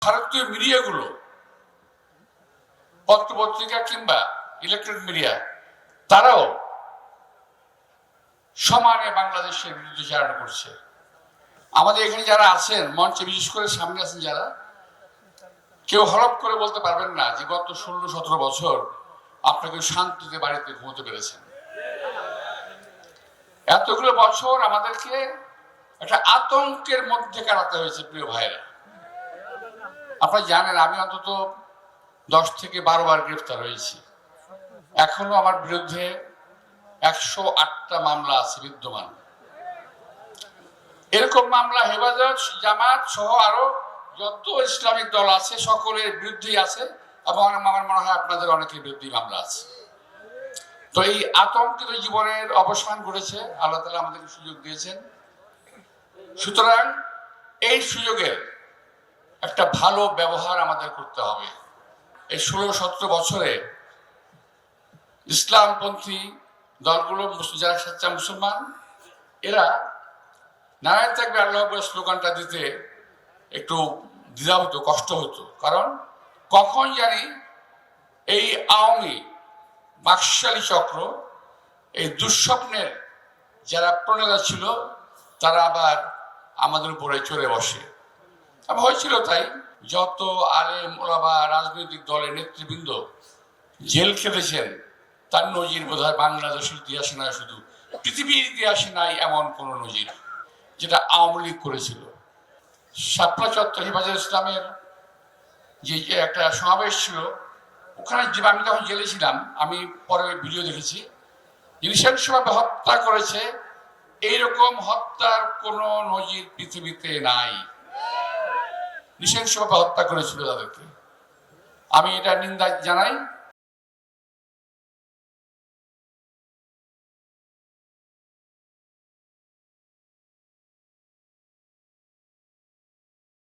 ভারতীয় মিডিয়াগুলো, পত্রপত্রিকা কিংবা ইলেকট্রনিক মিডিয়া, তারাও সমানে বাংলাদেশের বিরুদ্ধচারণ করছে। আমাদের এখানে যারা আছেন মঞ্চে, বিশেষ করে সামনে আছেন যারা, কেউ হরপ করে বলতে পারবেন না যে গত 16-17 বছর আপনাকে শান্তিতে বাড়িতে ঘুমোতে পেরেছেন। এতগুলো বছর আমাদেরকে একটা আতঙ্কের মধ্যে কাটাতে হয়েছে প্রিয় ভাইরা। আপনারা জানেন আমি অন্তত 10 থেকে 12 বার গ্রেফতার হয়েছি। এখনো আমার বিরুদ্ধে 108টা মামলা আছে বিদ্যমান। এরকম মামলা হেফাজত, জামাত সহ আরো যত ইসলামিক দল আছে সকলের বিরুদ্ধেই আছে, এবং আমার মনে হয় আপনাদের অনেকের বিরুদ্ধেই মামলা আছে। তো এই আতঙ্কিত জীবনের অবসান ঘটেছে, আল্লাহ তাআলা আমাদেরকে সুযোগ দিয়েছেন। সুতরাং এই সুযোগের একটা ভালো ব্যবহার আমাদের করতে হবে। এই 16-17 বছরে ইসলামপন্থী দলগুলো, যারা সচ্চা মুসলমান, এরা নারায়ণ থাকবে আল্লাহ স্লোগানটা দিতে একটু দ্বিধা হতো, কষ্ট হতো। কারণ কখন জানি এই আওয়ামী বাকশালী চক্র, এই দুঃস্বপ্নের যারা প্রণেতা ছিল, তারা আবার আমাদের উপরে চড়ে বসে। হয়েছিল তাই। যত আলেম ওলামা, রাজনৈতিক দলের নেতৃবৃন্দ জেল খেটেছেন, তার নজির বোধহয় বাংলাদেশের ইতিহাসে নয়, শুধু পৃথিবীর ইতিহাসে নাই এমন কোন নজির যেটা আওয়ামী লীগ করেছিল। শাপলা চত্বর হেফাজত ইসলামের যে একটা সমাবেশ ছিল, ওখানে আমি তখন জেলে ছিলাম, আমি পরে ভিডিও দেখেছি। নৃশংসভাবে হত্যা করেছে, এইরকম হত্যার কোনো নজির পৃথিবীতে নাই। নৃশংসভাবে হত্যা করেছিল তাদেরকে। আমি এটা নিন্দা জানাই।